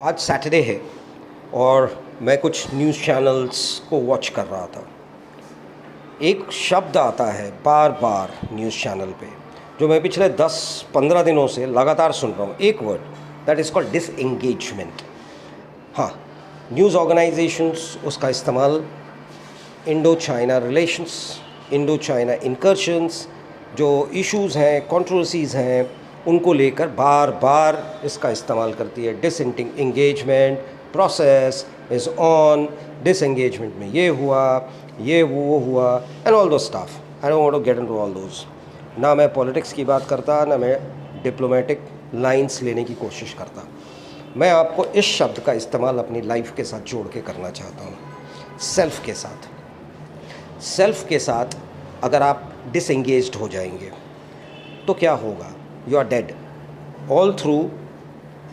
आज सैटरडे है और मैं कुछ न्यूज़ चैनल्स को वॉच कर रहा था। एक शब्द आता है बार बार न्यूज़ चैनल पे, जो मैं पिछले 10-15 दिनों से लगातार सुन रहा हूँ। एक word, that is called disengagement. हाँ, न्यूज़ ऑर्गेनाइजेशंस उसका इस्तेमाल Indo China relations, Indo China incursions, जो इश्यूज़ हैं, कंट्रोवर्सीज़ हैं, उनको लेकर बार बार इसका इस्तेमाल करती है। Disengagement process is on, disengagement में ये हुआ, ये वो हुआ, and all those stuff. I don't want to get into all those. ना मैं पॉलिटिक्स की बात करता, ना मैं डिप्लोमेटिक लाइंस लेने की कोशिश करता। मैं आपको इस शब्द का इस्तेमाल अपनी लाइफ के साथ जोड़ के करना चाहता हूँ, सेल्फ़ के साथ। सेल्फ़ के साथ अगर आप डिसएंगेज्ड हो जाएंगे तो क्या होगा? You are dead. All through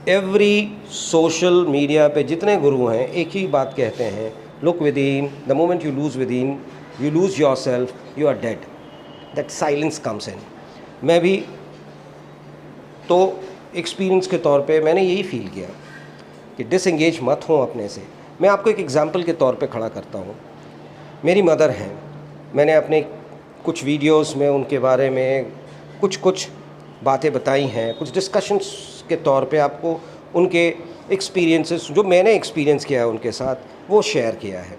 every social media पे जितने गुरु हैं एक ही बात कहते हैं, look within, the moment you lose within, you lose yourself, you are dead. That silence comes in. मैं भी तो एक्सपीरियंस के तौर पे मैंने यही फील किया कि डिसएंगेज मत हो अपने से। मैं आपको एक एग्जांपल के तौर पे खड़ा करता हूँ। मेरी मदर हैं, मैंने अपने कुछ वीडियोस में उनके बारे में कुछ बातें बताई हैं, कुछ डिस्कशंस के तौर पे आपको उनके एक्सपीरियंसेस जो मैंने एक्सपीरियंस किया है उनके साथ, वो शेयर किया है।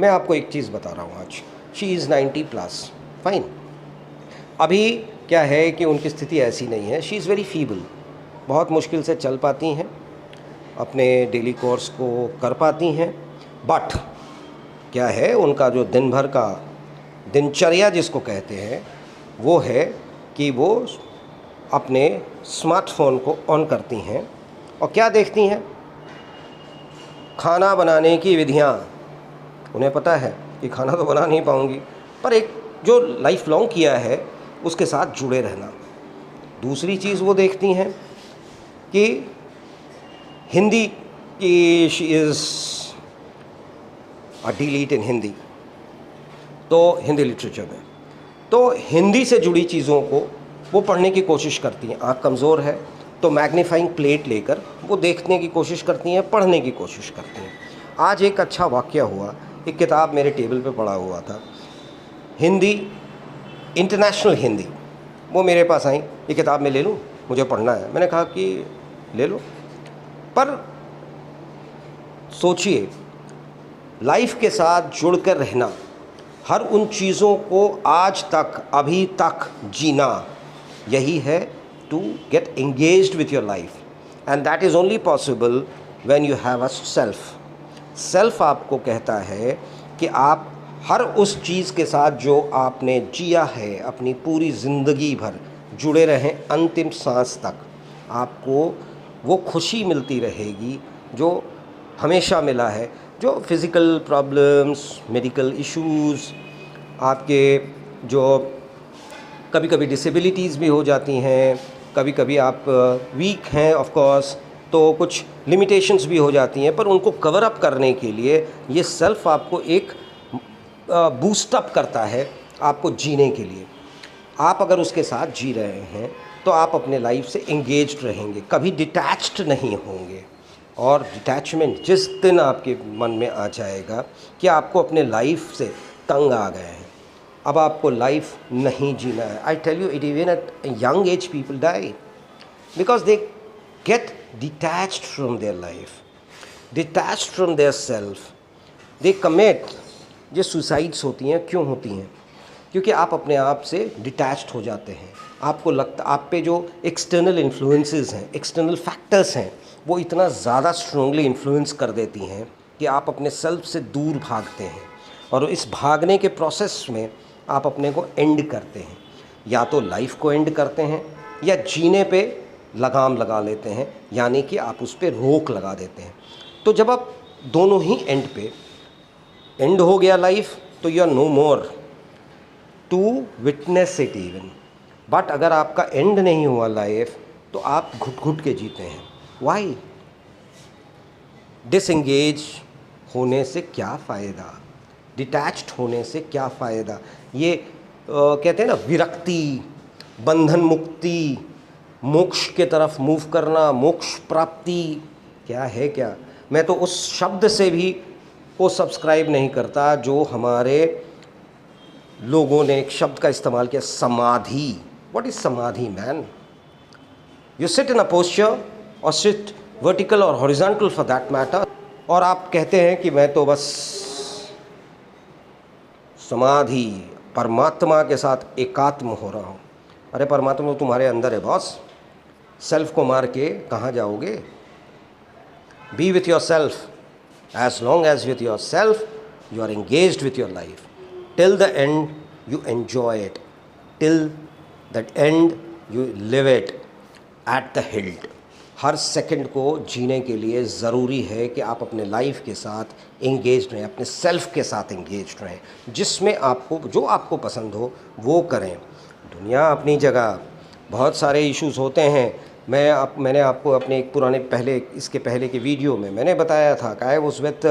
मैं आपको एक चीज़ बता रहा हूँ आज। She is 90+, fine. अभी क्या है कि उनकी स्थिति ऐसी नहीं है, शी इज़ वेरी फीबल, बहुत मुश्किल से चल पाती हैं, अपने डेली कोर्स को कर पाती हैं। बट क्या है, उनका जो दिन भर का दिनचर्या जिसको कहते हैं, वो है कि वो अपने स्मार्टफोन को ऑन करती हैं और क्या देखती हैं? खाना बनाने की विधियाँ। उन्हें पता है कि खाना तो बना नहीं पाऊँगी, पर एक जो लाइफ लॉन्ग किया है उसके साथ जुड़े रहना। दूसरी चीज़ वो देखती हैं कि हिंदी की, शी इज़ अ डीलीट इन हिंदी, तो हिंदी लिटरेचर में तो हिंदी से जुड़ी चीज़ों को वो पढ़ने की कोशिश करती हैं। आँख कमज़ोर है तो मैग्नीफाइंग प्लेट लेकर वो देखने की कोशिश करती हैं, पढ़ने की कोशिश करती हैं। आज एक अच्छा वाक़या हुआ, एक किताब मेरे टेबल पे पड़ा हुआ था, हिंदी, इंटरनेशनल हिंदी। वो मेरे पास आई, ये किताब मैं ले लूँ, मुझे पढ़ना है। मैंने कहा कि ले लो। पर सोचिए, लाइफ के साथ जुड़कर रहना, हर उन चीज़ों को आज तक, अभी तक जीना, यही है to get engaged with your life. And that is only possible when you have a self. Self आपको कहता है कि आप हर उस चीज़ के साथ जो आपने जिया है अपनी पूरी ज़िंदगी भर, जुड़े रहें अंतिम सांस तक। आपको वो खुशी मिलती रहेगी जो हमेशा मिला है, जो फिज़िकल प्रॉब्लम्स, मेडिकल इश्यूज़, आपके जो कभी कभी डिसेबिलिटीज़ भी हो जाती हैं, कभी कभी आप वीक हैं ऑफ कोर्स, तो कुछ लिमिटेशंस भी हो जाती हैं, पर उनको कवर अप करने के लिए ये सेल्फ़ आपको एक बूस्टअप करता है आपको जीने के लिए। आप अगर उसके साथ जी रहे हैं तो आप अपने लाइफ से एंगेज्ड रहेंगे, कभी डिटैच्ड नहीं होंगे। और डिटैचमेंट जिस दिन आपके मन में आ जाएगा कि आपको अपने लाइफ से तंग आ गए हैं, अब आपको लाइफ नहीं जीना है, I tell you, it even at young age people die because they get detached from their life, detached from their self, they commit. ये सुसाइड्स होती हैं, क्यों होती हैं? क्योंकि आप अपने आप से डिटैच्ड हो जाते हैं। आपको लगता, आप पे जो एक्सटर्नल इन्फ्लुएंसेस हैं, एक्सटर्नल फैक्टर्स हैं, वो इतना ज़्यादा स्ट्रांगली इन्फ्लुएंस कर देती हैं कि आप अपने सेल्फ से दूर भागते हैं। और इस भागने के प्रोसेस में आप अपने को एंड करते हैं, या तो लाइफ को एंड करते हैं या जीने पे लगाम लगा लेते हैं, यानी कि आप उस पर रोक लगा देते हैं। तो जब आप दोनों ही एंड पे, एंड हो गया लाइफ, तो you are no more to witness it even. But अगर आपका एंड नहीं हुआ लाइफ, तो आप घुट घुट के जीते हैं। वाई? डिसएंगेज होने से क्या फ़ायदा, डिटैच्ड होने से क्या फ़ायदा? ये कहते हैं ना, विरक्ति, बंधन मुक्ति, मोक्ष के तरफ मूव करना, मोक्ष प्राप्ति, क्या है क्या? मैं तो उस शब्द से भी को सब्सक्राइब नहीं करता जो हमारे लोगों ने एक शब्द का इस्तेमाल किया, समाधि। व्हाट इज समाधि man? You sit in a posture और सिट वर्टिकल और हॉरिजॉन्टल फॉर दैट मैटर, और आप कहते हैं कि मैं तो बस समाधि, परमात्मा के साथ एकात्म हो रहा हूँ। अरे परमात्मा तो तुम्हारे अंदर है बॉस, सेल्फ को मार के कहाँ जाओगे? B with your self, as long as with yourself you are engaged with your life, till the end you enjoy it, till that end you live it at the hilt. Her second को जीने के लिए ज़रूरी है कि आप अपने life के साथ एंगेज रहें, अपने सेल्फ के साथ एंगेज रहें, जिसमें आपको जो आपको पसंद हो वो करें। दुनिया अपनी जगह, बहुत सारे इश्यूज़ होते हैं। मैंने आपको अपने एक पुराने इसके पहले के वीडियो में मैंने बताया था कि I was with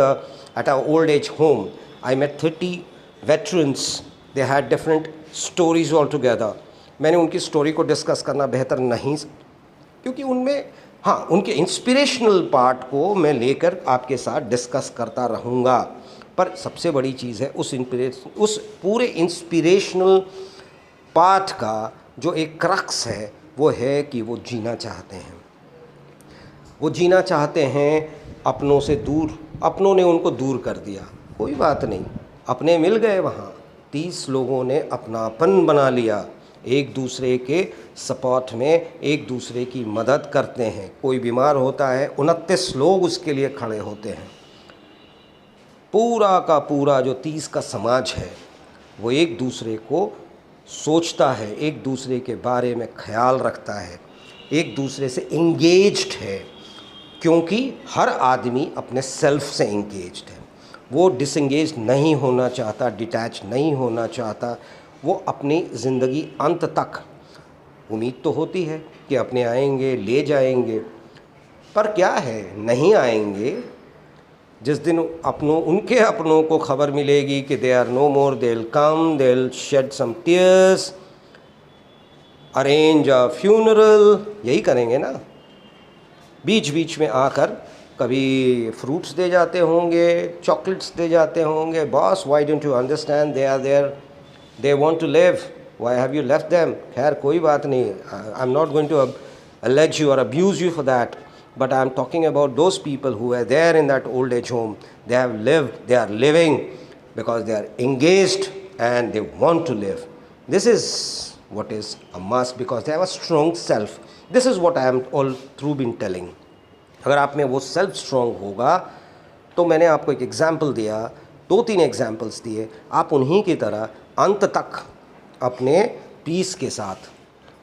at a old age home, I met 30 veterans, they had different stories all together. मैंने उनकी स्टोरी को डिस्कस करना बेहतर नहीं, क्योंकि उनमें हाँ उनके इंस्पिरेशनल पार्ट को मैं लेकर आपके साथ डिस्कस करता रहूँगा, पर सबसे बड़ी चीज़ है उस पूरे इंस्पिरेशनल पार्ट का जो एक क्रक्स है वो है कि वो जीना चाहते हैं। वो जीना चाहते हैं अपनों से दूर। अपनों ने उनको दूर कर दिया, कोई बात नहीं, अपने मिल गए वहाँ। 30 लोगों ने अपनापन बना लिया, एक दूसरे के सपोर्ट में एक दूसरे की मदद करते हैं। कोई बीमार होता है, 29 लोग उसके लिए खड़े होते हैं। पूरा का पूरा जो 30 का समाज है वो एक दूसरे को सोचता है, एक दूसरे के बारे में ख्याल रखता है, एक दूसरे से एंगेज्ड है, क्योंकि हर आदमी अपने सेल्फ से एंगेज्ड है। वो डिसएंगेज नहीं होना चाहता, डिटैच नहीं होना चाहता। वो अपनी ज़िंदगी अंत तक उम्मीद तो होती है कि अपने आएंगे, ले जाएंगे, पर क्या है, नहीं आएंगे। जिस दिन उनके अपनों को खबर मिलेगी कि they are no more, they will come, they will shed some tears, arrange a funeral, यही करेंगे ना। बीच बीच में आकर कभी फ्रूट्स दे जाते होंगे, चॉकलेट्स दे जाते होंगे। Boss, why don't you understand, they are there, they want to live, why have you left them? खैर कोई बात नहीं, I am not going to allege you or abuse you for that, but I am talking about those people who were there in that old age home. They have lived, they are living because they are engaged and they want to live. This is what is a must, because they have a strong self. This is what I am all through been telling. अगर आप में वो self strong होगा, तो मैंने आपको एक example दिया, 2-3 एग्जाम्पल्स दिए, आप उन्हीं की तरह अंत तक अपने पीस के साथ,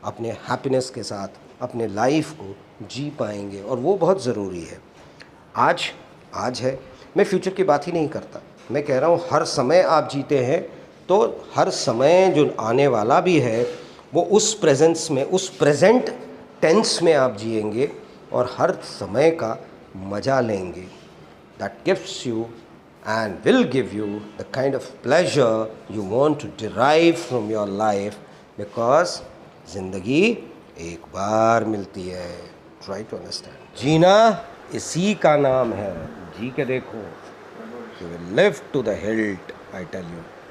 अपने हैप्पीनेस के साथ अपने लाइफ को जी पाएंगे, और वो बहुत ज़रूरी है। आज है, मैं फ्यूचर की बात ही नहीं करता, मैं कह रहा हूँ हर समय आप जीते हैं, तो हर समय जो आने वाला भी है वो उस प्रेजेंस में, उस प्रेजेंट टेंस में आप जिएंगे और हर समय का मज़ा लेंगे। That gives you and will give you the kind of pleasure you want to derive from your life, because ज़िंदगी एक बार मिलती है। Try to understand. जीना इसी का नाम है, जी के देखो, you will live to the hilt, I tell you.